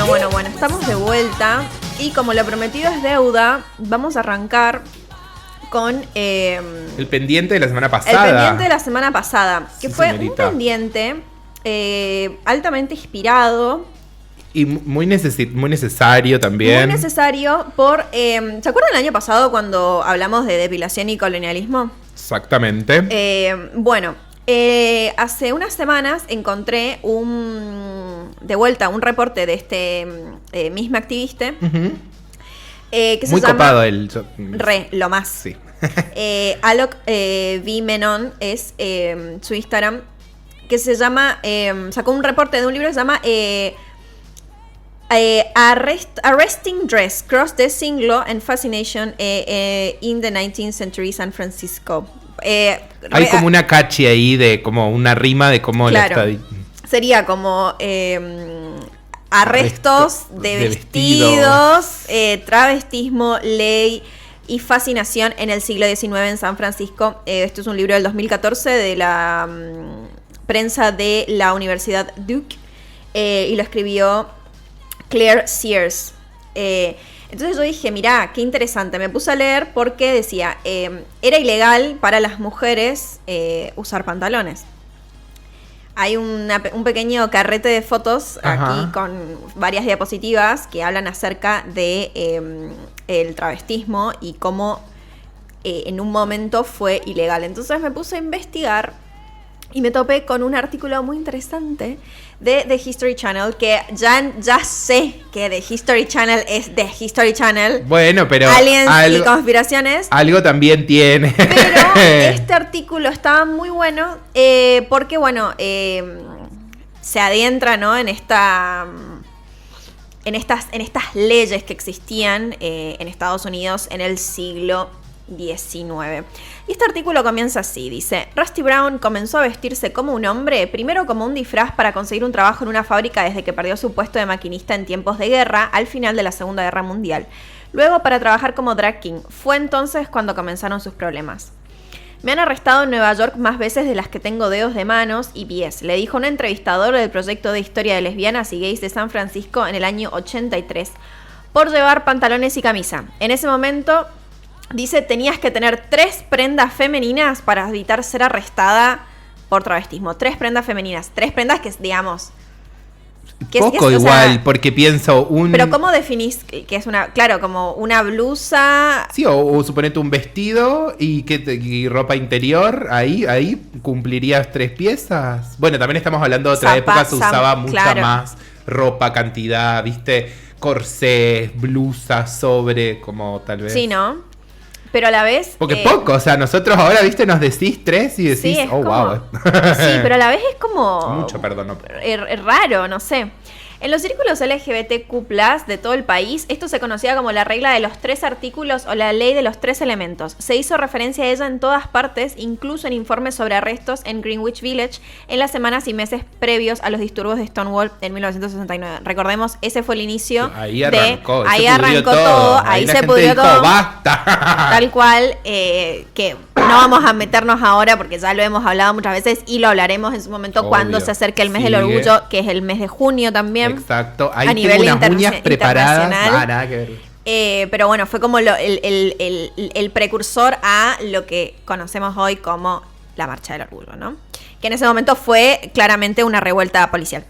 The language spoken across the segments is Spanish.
Bueno, estamos de vuelta y como lo prometido es deuda, vamos a arrancar con el pendiente de la semana pasada. El pendiente de la semana pasada, que Sí, fue señorita. un pendiente altamente inspirado. Y muy necesario también. Muy necesario por... ¿se acuerdan el año pasado cuando hablamos de depilación y colonialismo? Exactamente. Hace unas semanas encontré de vuelta un reporte de este mismo activista. Ujú. Que se Muy llama, copado el... lo más. Sí. Alok V. Menon es su Instagram, que se llama, sacó un reporte de un libro que se llama Arresting Dress, Cross-Dressing Law and Fascination in the 19th Century San Francisco. Hay como una catchy ahí de como una rima de cómo Claro. la está... Sería como arrestos de vestidos, travestismo, ley y fascinación en el siglo XIX en San Francisco. Esto es un libro del 2014 de la prensa de la Universidad Duke y lo escribió Claire Sears. Entonces yo dije, mirá, qué interesante. Me puse a leer porque decía, era ilegal para las mujeres usar pantalones. Hay un pequeño carrete de fotos aquí con varias diapositivas que hablan acerca de el travestismo y cómo en un momento fue ilegal. Entonces me puse a investigar y me topé con un artículo muy interesante de The History Channel, que ya sé que The History Channel es The History Channel. Bueno, pero... Aliens y conspiraciones. Algo también tiene. Pero este artículo estaba muy bueno porque, se adentra, ¿no? en estas leyes que existían en Estados Unidos en el siglo XIX. Y este artículo comienza así, dice: Rusty Brown comenzó a vestirse como un hombre, primero como un disfraz para conseguir un trabajo en una fábrica desde que perdió su puesto de maquinista en tiempos de guerra al final de la Segunda Guerra Mundial. Luego para trabajar como drag king. Fue entonces cuando comenzaron sus problemas. Me han arrestado en Nueva York más veces de las que tengo dedos de manos y pies, le dijo un entrevistador del proyecto de historia de lesbianas y gays de San Francisco en el año 83, por llevar pantalones y camisa. En ese momento... Dice, tenías que tener 3 prendas femeninas para evitar ser arrestada por travestismo. 3 prendas femeninas. 3 prendas que, digamos... Poco igual, porque pienso Pero ¿cómo definís que es una... Claro, como una blusa... Sí, o suponete un vestido y ropa interior. Ahí cumplirías 3 piezas. Bueno, también estamos hablando de otra época, se usaba mucha más ropa, cantidad, ¿viste? Corsés, blusas, sobre, como tal vez... Sí, ¿no? Pero a la vez... Porque poco, o sea, nosotros ahora, viste, nos decís 3 y decís, sí, oh, como, wow. Sí, pero a la vez es como... Mucho, perdón. No. Raro, no sé. En los círculos LGBTQ+, de todo el país, esto se conocía como la regla de los 3 artículos o la ley de los 3 elementos. Se hizo referencia a ella en todas partes, incluso en informes sobre arrestos en Greenwich Village en las semanas y meses previos a los disturbios de Stonewall en 1969. Recordemos, ese fue el inicio. Ahí arrancó, ahí arrancó todo, ahí se pudrió todo. ¡Basta! Tal cual, que no vamos a meternos ahora porque ya lo hemos hablado muchas veces y lo hablaremos en su momento. Obvio. Cuando se acerque el mes del orgullo, que es el mes de junio también. Exacto, ahí a nivel tengo unas uñas preparadas. Nada que ver. Pero bueno, fue como el precursor a lo que conocemos hoy como la Marcha del Orgullo, ¿no? Que en ese momento fue claramente una revuelta policial.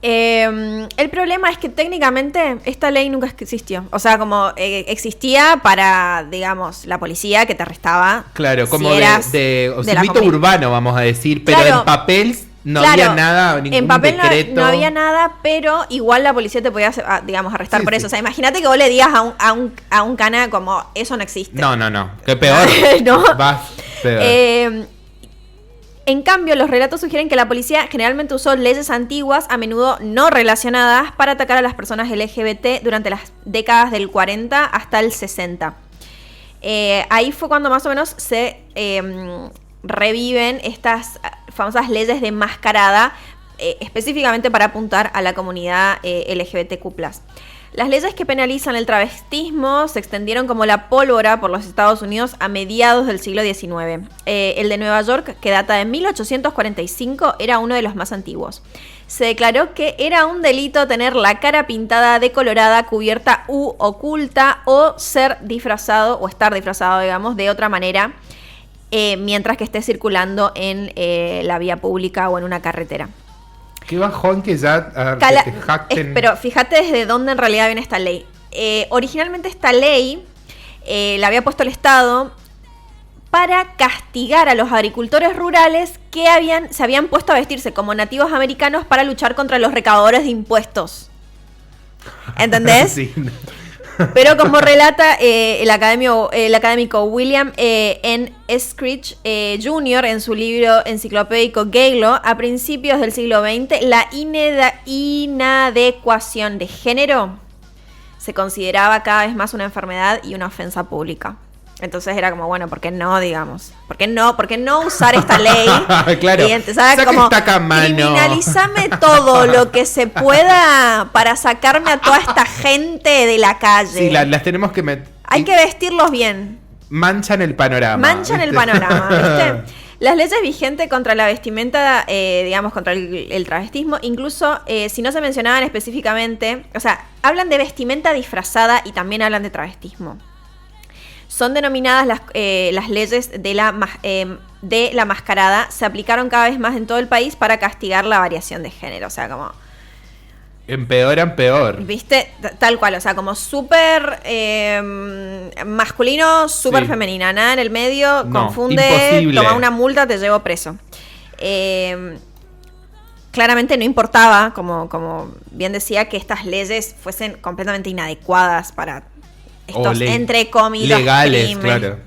El problema es que técnicamente esta ley nunca existió. O sea, como existía para, digamos, la policía que te arrestaba. Claro, como si de circuito urbano, vamos a decir, pero claro, en papel no había nada, ningún en papel decreto. No había nada, pero igual la policía te podía, digamos, arrestar por eso. O sea, imagínate que vos le digas a un cana como, eso no existe. No. Qué peor. ¿No? Vas peor. En cambio, los relatos sugieren que la policía generalmente usó leyes antiguas, a menudo no relacionadas, para atacar a las personas LGBT durante las décadas del 40 hasta el 60. Ahí fue cuando más o menos se reviven estas famosas leyes de mascarada, específicamente para apuntar a la comunidad LGBTQ+. Las leyes que penalizan el travestismo se extendieron como la pólvora por los Estados Unidos a mediados del siglo XIX. El de Nueva York, que data de 1845, era uno de los más antiguos. se declaró que era un delito tener la cara pintada de colorada, cubierta u oculta, o ser disfrazado, o estar disfrazado, digamos, de otra manera, mientras que esté circulando en la vía pública o en una carretera. Qué bajón que ya que te jacten. Pero fíjate desde dónde en realidad viene esta ley. Originalmente esta ley la había puesto el Estado para castigar a los agricultores rurales que se habían puesto a vestirse como nativos americanos para luchar contra los recaudadores de impuestos. ¿Entendés? Sí. Pero como relata el académico William N. Eskridge Jr. en su libro enciclopédico Gaylo, a principios del siglo XX, la inadecuación de género se consideraba cada vez más una enfermedad y una ofensa pública. Entonces era como, bueno, ¿por qué no, digamos? ¿Por qué no usar esta ley? Claro, ¿sabes? Como, criminalizame todo lo que se pueda para sacarme a toda esta gente de la calle. Sí, las tenemos que meter. Hay que vestirlos bien. Manchan el panorama. ¿viste? Las leyes vigentes contra la vestimenta, digamos, contra el travestismo, incluso si no se mencionaban específicamente, o sea, hablan de vestimenta disfrazada y también hablan de travestismo. Son denominadas las leyes de la mascarada. Se aplicaron cada vez más en todo el país para castigar la variación de género. O sea, como... Empeoran peor. ¿Viste? Tal cual. O sea, como súper masculino, súper femenina. Nada en el medio, no, confunde, imposible. Toma una multa, te llevo preso. Claramente no importaba, como bien decía, que estas leyes fuesen completamente inadecuadas para... estos, entre comillas, legales,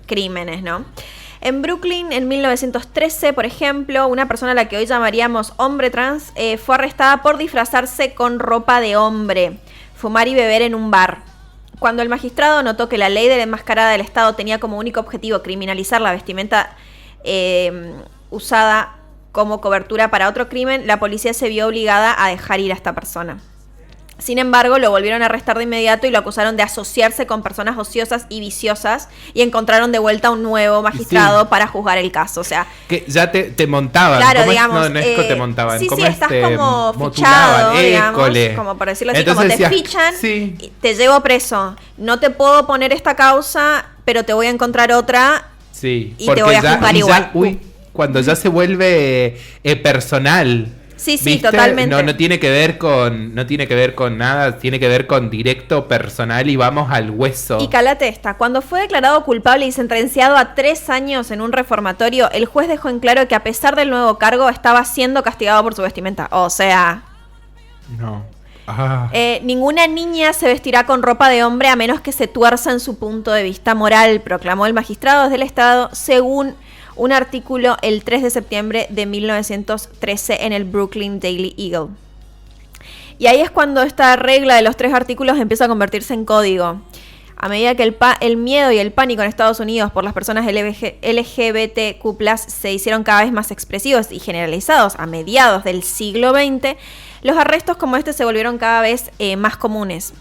crímenes, ¿no? En Brooklyn, en 1913, por ejemplo, una persona a la que hoy llamaríamos hombre trans fue arrestada por disfrazarse con ropa de hombre, fumar y beber en un bar. Cuando el magistrado notó que la ley de la enmascarada del Estado tenía como único objetivo criminalizar la vestimenta usada como cobertura para otro crimen, la policía se vio obligada a dejar ir a esta persona. Sin embargo, lo volvieron a arrestar de inmediato y lo acusaron de asociarse con personas ociosas y viciosas y encontraron de vuelta un nuevo magistrado para juzgar el caso. O sea, que ya te montaban. Claro, digamos. No es que te montaban. Sí, estás como fichado, digamos, como por decirlo así. Entonces como te fichan, te llevo preso. No te puedo poner esta causa, pero te voy a encontrar otra y te voy a juzgar igual. Cuando ya se vuelve personal. Sí, ¿viste? Totalmente. No tiene que ver con nada, tiene que ver con directo personal y vamos al hueso. Y calate esta, cuando fue declarado culpable y sentenciado a 3 años en un reformatorio, el juez dejó en claro que a pesar del nuevo cargo estaba siendo castigado por su vestimenta. O sea... No. Ninguna niña se vestirá con ropa de hombre a menos que se tuerza en su punto de vista moral, proclamó el magistrado del Estado, según... un artículo el 3 de septiembre de 1913 en el Brooklyn Daily Eagle. Y ahí es cuando esta regla de los 3 artículos empieza a convertirse en código. A medida que el miedo y el pánico en Estados Unidos por las personas LGBTQ+, se hicieron cada vez más expresivos y generalizados a mediados del siglo XX, los arrestos como este se volvieron cada vez más comunes.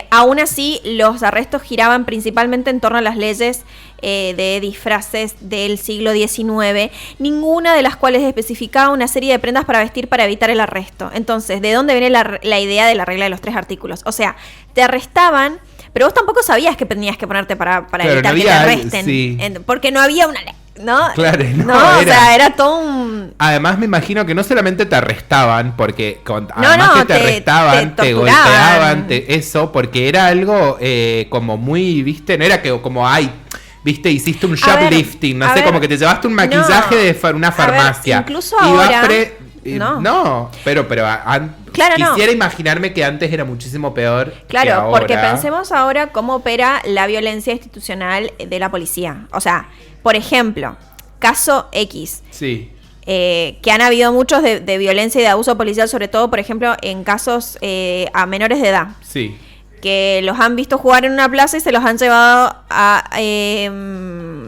Aún así, los arrestos giraban principalmente en torno a las leyes de disfraces del siglo XIX, ninguna de las cuales especificaba una serie de prendas para vestir para evitar el arresto. Entonces, ¿de dónde viene la idea de la regla de los 3 artículos? O sea, te arrestaban, pero vos tampoco sabías que tenías que ponerte para evitar que te arresten. Sí. Porque no había una ley. ¿No? Claro, o sea, era todo un... Además me imagino que no solamente te arrestaban, porque además que te arrestaban, te golpeaban, eso, porque era algo como muy, ¿viste? No era que como, ¿viste? Hiciste un shoplifting, no sé, como que te llevaste un maquillaje de una farmacia. Incluso ahora... pero quisiera imaginarme que antes era muchísimo peor. Claro, que ahora. Porque pensemos ahora cómo opera la violencia institucional de la policía. O sea, por ejemplo, caso X. Sí. Que han habido muchos de violencia y de abuso policial, sobre todo, por ejemplo, en casos a menores de edad. Sí. Que los han visto jugar en una plaza y se los han llevado a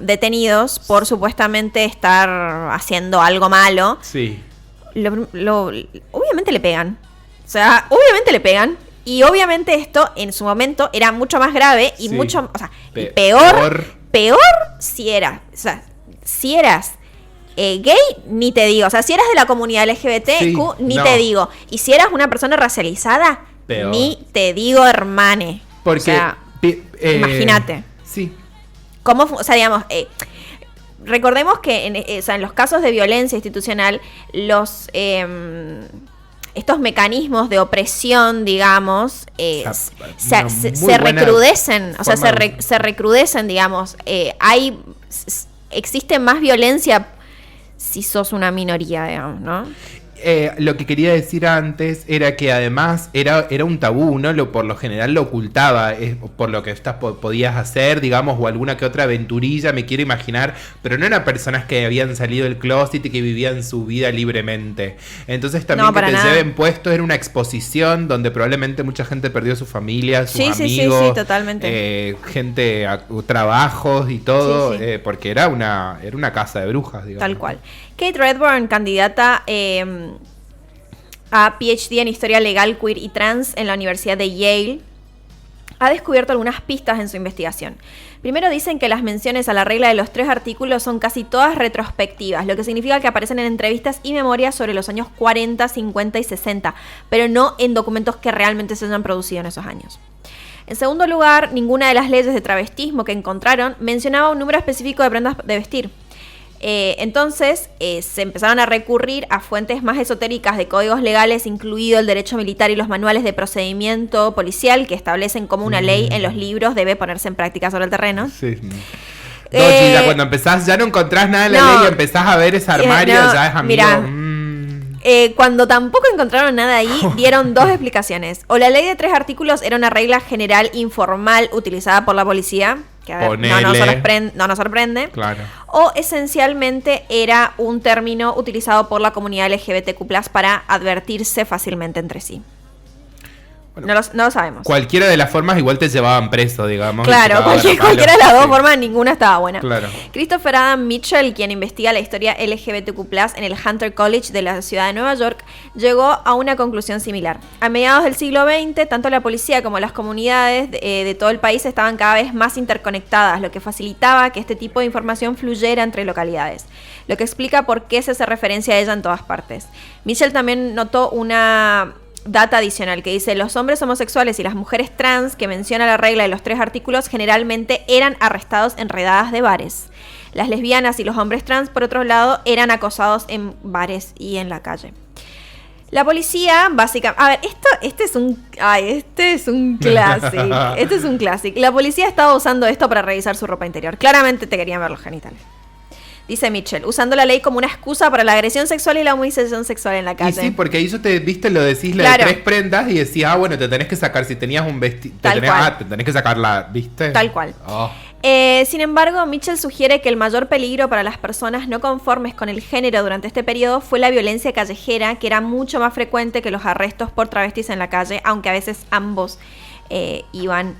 detenidos por supuestamente estar haciendo algo malo. Sí. Obviamente le pegan. O sea, obviamente le pegan. Y obviamente esto en su momento era mucho más grave y mucho, o sea, peor si eras Gay, ni te digo. O sea, si eras de la comunidad LGBTQ, ni te digo. Y si eras una persona racializada, ni te digo, hermane. Porque, o sea, imagínate. Sí. ¿Cómo? O sea, digamos, recordemos que en los casos de violencia institucional, estos mecanismos de opresión, digamos, se recrudecen. O sea, se recrudecen, digamos. Existe más violencia si sos una minoría, digamos, ¿no? Lo que quería decir antes era que además era un tabú, ¿no? Por lo general lo ocultaba, por lo que podías hacer, digamos, o alguna que otra aventurilla, me quiero imaginar, pero no eran personas que habían salido del closet y que vivían su vida libremente. Entonces también que te lleven puesto era una exposición donde probablemente mucha gente perdió su familia, sus amigos, sí, totalmente. gente, trabajos y todo, porque era una casa de brujas, digamos. Tal cual. Kate Redburn, candidata a PhD en Historia Legal, Queer y Trans en la Universidad de Yale, ha descubierto algunas pistas en su investigación. Primero dicen que las menciones a la regla de los 3 artículos son casi todas retrospectivas, lo que significa que aparecen en entrevistas y memorias sobre los años 40, 50 y 60, pero no en documentos que realmente se hayan producido en esos años. En segundo lugar, ninguna de las leyes de travestismo que encontraron mencionaba un número específico de prendas de vestir. Entonces se empezaron a recurrir a fuentes más esotéricas de códigos legales, incluido el derecho militar y los manuales de procedimiento policial, que establecen cómo una ley en los libros debe ponerse en práctica sobre el terreno. Sí. Chila, cuando empezás, ya no encontrás nada en la ley y empezás a ver ese armario, ya es amigo. Mira, cuando tampoco encontraron nada ahí, dieron 2 explicaciones. O la ley de 3 artículos era una regla general informal utilizada por la policía, que a ver, no nos sorprende. Claro. O esencialmente era un término utilizado por la comunidad LGBTQ+, para advertirse fácilmente entre sí. Bueno, no lo sabemos. Cualquiera de las formas igual te llevaban preso, digamos. Claro, cualquiera de las 2 formas, ninguna estaba buena. Claro. Christopher Adam Mitchell, quien investiga la historia LGBTQ+, en el Hunter College de la ciudad de Nueva York, llegó a una conclusión similar. A mediados del siglo XX, tanto la policía como las comunidades de todo el país estaban cada vez más interconectadas, lo que facilitaba que este tipo de información fluyera entre localidades, lo que explica por qué se hace referencia a ella en todas partes. Mitchell también notó una data adicional que dice: los hombres homosexuales y las mujeres trans que menciona la regla de los 3 artículos generalmente eran arrestados en redadas de bares. Las lesbianas y los hombres trans, por otro lado, eran acosados en bares y en la calle. La policía, básicamente... A ver, este es un clásico. Este es un clásico. La policía estaba usando esto para revisar su ropa interior. Claramente te querían ver los genitales. Dice Mitchell, usando la ley como una excusa para la agresión sexual y la humillación sexual en la calle. Y sí, porque ahí lo decís, la de 3 prendas, y decís, bueno, te tenés que sacar, si tenías un vestido, te tenés que sacarla, ¿viste? Tal cual. Sin embargo, Mitchell sugiere que el mayor peligro para las personas no conformes con el género durante este periodo fue la violencia callejera, que era mucho más frecuente que los arrestos por travestis en la calle, aunque a veces ambos iban...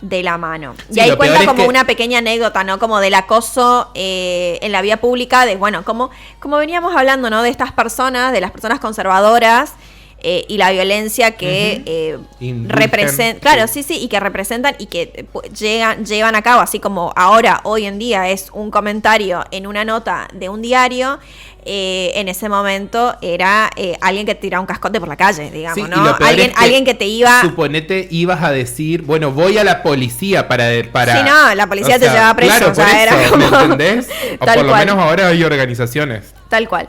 de la mano. Sí, y ahí cuenta como una pequeña anécdota, ¿no? Como del acoso en la vía pública, de, bueno, como veníamos hablando, ¿no? De estas personas, de las personas conservadoras y la violencia que representan, claro, sí, y que representan y que llevan a cabo, así como ahora, hoy en día, es un comentario en una nota de un diario. En ese momento era alguien que tiraba un cascote por la calle, digamos, sí, ¿no? Alguien que te iba... Suponete, ibas a decir, bueno, voy a la policía para... Sí, no, la policía te llevaba preso. Claro, por eso, era como... ¿me entendés? O por lo menos ahora hay organizaciones. Tal cual.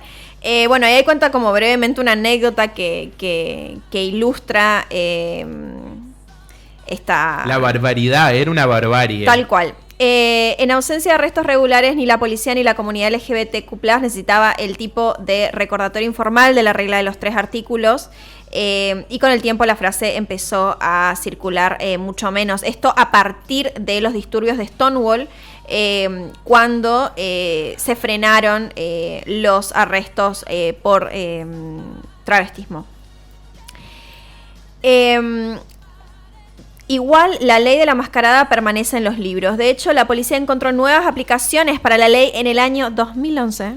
Bueno, ahí cuenta como brevemente una anécdota que ilustra esta... La barbaridad, era una barbarie. Tal cual. En ausencia de arrestos regulares, ni la policía ni la comunidad LGBTQ+ necesitaba el tipo de recordatorio informal de la regla de los 3 artículos, y con el tiempo la frase empezó a circular mucho menos. Esto a partir de los disturbios de Stonewall, cuando se frenaron los arrestos por travestismo. Igual, la ley de la mascarada permanece en los libros. De hecho, la policía encontró nuevas aplicaciones para la ley en el año 2011.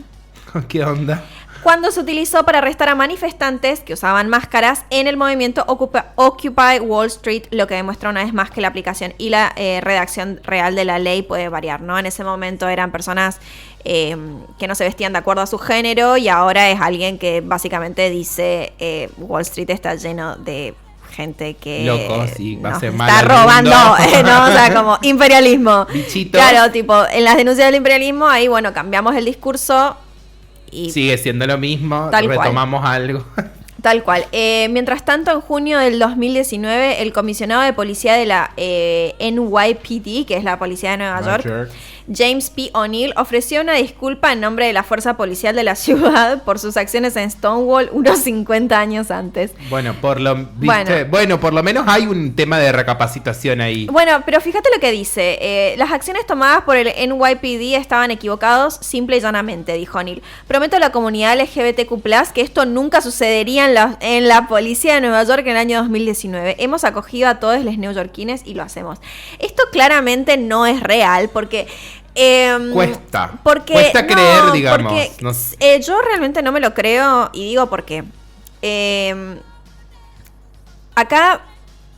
¿Qué onda? cuando se utilizó para arrestar a manifestantes que usaban máscaras en el movimiento Occupy Wall Street, lo que demuestra una vez más que la aplicación y la redacción real de la ley puede variar, ¿no? En ese momento eran personas que no se vestían de acuerdo a su género y ahora es alguien que básicamente dice Wall Street está lleno de gente que locos y va a ser mal está robando, ¿no? O sea, como imperialismo. Bichitos. Claro, tipo, en las denuncias del imperialismo, ahí, bueno, cambiamos el discurso y sigue siendo lo mismo, retomamos algo. Tal cual. Mientras tanto, en junio del 2019, el comisionado de policía de la NYPD, que es la policía de Nueva York, James P. O'Neill, ofreció una disculpa en nombre de la fuerza policial de la ciudad por sus acciones en Stonewall unos 50 años antes. Bueno, por lo menos hay un tema de recapacitación ahí. Bueno, pero fíjate lo que dice. Las acciones tomadas por el NYPD estaban equivocados simple y llanamente, dijo O'Neill. Prometo a la comunidad LGBTQ+, que esto nunca sucedería en la policía de Nueva York en el año 2019. Hemos acogido a todos los neoyorquines y lo hacemos. Esto claramente no es real porque... cuesta creer, digamos. Porque, yo realmente no me lo creo y digo por qué. Acá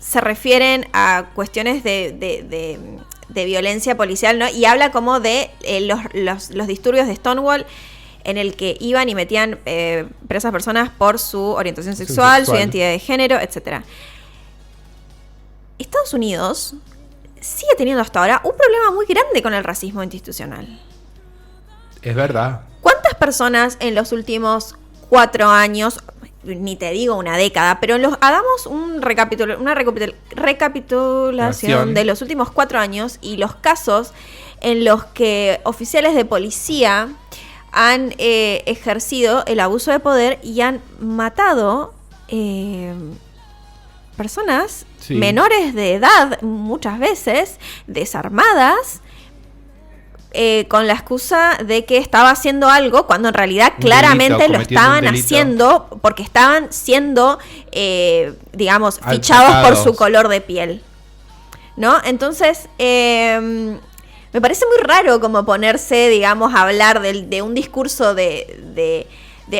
se refieren a cuestiones de violencia policial, ¿no? Y habla como de los disturbios de Stonewall en el que iban y metían presas personas por su orientación sexual, su identidad de género, etc. Estados Unidos sigue teniendo hasta ahora un problema muy grande con el racismo institucional. Es verdad. ¿Cuántas personas en los últimos 4 años, ni te digo una década, pero hagamos una recapitulación de los últimos 4 años y los casos en los que oficiales de policía han ejercido el abuso de poder y han matado personas menores de edad, muchas veces desarmadas, con la excusa de que estaba haciendo algo cuando en realidad claramente lo estaban haciendo porque estaban siendo, digamos, fichados por su color de piel, ¿no? Entonces, me parece muy raro como ponerse, digamos, a hablar de un discurso de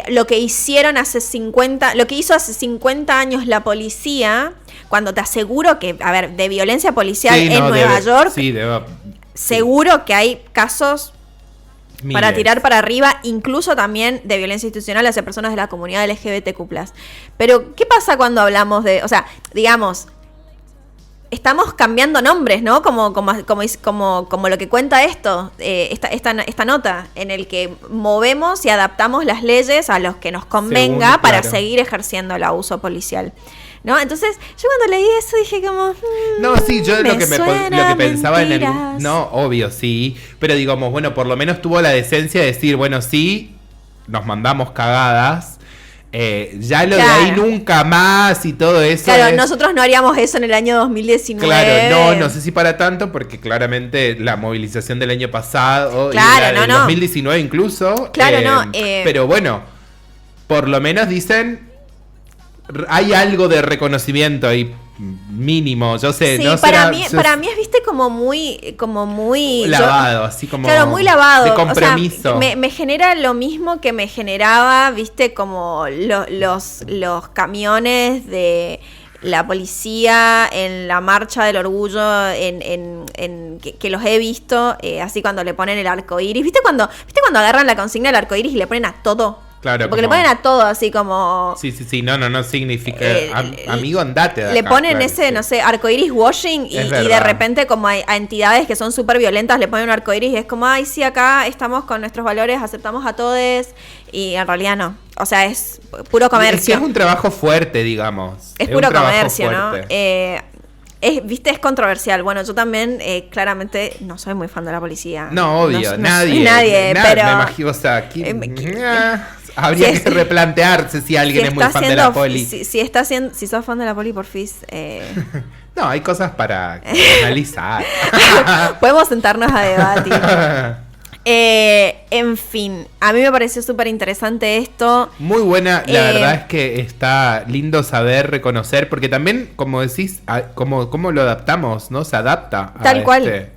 lo que hicieron lo que hizo hace 50 años la policía, cuando te aseguro que, a ver, de violencia policial en Nueva York, seguro que hay casos para tirar para arriba, incluso también de violencia institucional hacia personas de la comunidad LGBTQ+. Pero, ¿qué pasa cuando hablamos de, o sea, digamos, estamos cambiando nombres, ¿no? Como lo que cuenta esta nota, en el que movemos y adaptamos las leyes a los que nos convenga para seguir ejerciendo el abuso policial, ¿no? Entonces, yo cuando leí eso dije como... no, sí, yo lo que pensaba en el... No, obvio, sí. Pero digamos, bueno, por lo menos tuvo la decencia de decir, bueno, sí, nos mandamos cagadas. Ya lo de ahí nunca más y todo eso. Claro, nosotros no haríamos eso en el año 2019. Claro, no sé si para tanto, porque claramente la movilización del año pasado, claro, y del 2019 incluso. Claro, pero bueno, por lo menos dicen, hay algo de reconocimiento ahí mínimo, yo sé. Sí, no para mí es, viste, como muy lavado, así como... Claro, muy lavado. De compromiso. O sea, me genera lo mismo que me generaba, viste, como los camiones de la policía en la marcha del orgullo, que los he visto, así cuando le ponen el arcoíris. ¿Viste cuando agarran la consigna del arcoíris y le ponen a todo? Claro, porque le ponen a todo así como... Sí, no significa... amigo, andate de acá. Le ponen ese, no sé, arcoiris washing y de repente como a entidades que son súper violentas le ponen un arcoiris y es como, ay, sí, acá estamos con nuestros valores, aceptamos a todos, y en realidad no. O sea, es puro comercio. Es un trabajo fuerte, digamos. Es puro comercio, ¿no? Es controversial. Bueno, yo también claramente no soy muy fan de la policía. No, obvio, nadie, pero... Me imagino, o sea, aquí... habría que replantearse si alguien es muy fan de la poli. Si sos fan de la poli, porfis. No, hay cosas para analizar. Podemos sentarnos a debatir. En fin, a mí me pareció súper interesante esto. Muy buena, la verdad es que está lindo saber reconocer, porque también, como decís, como lo adaptamos, ¿no? Se adapta a tal cual.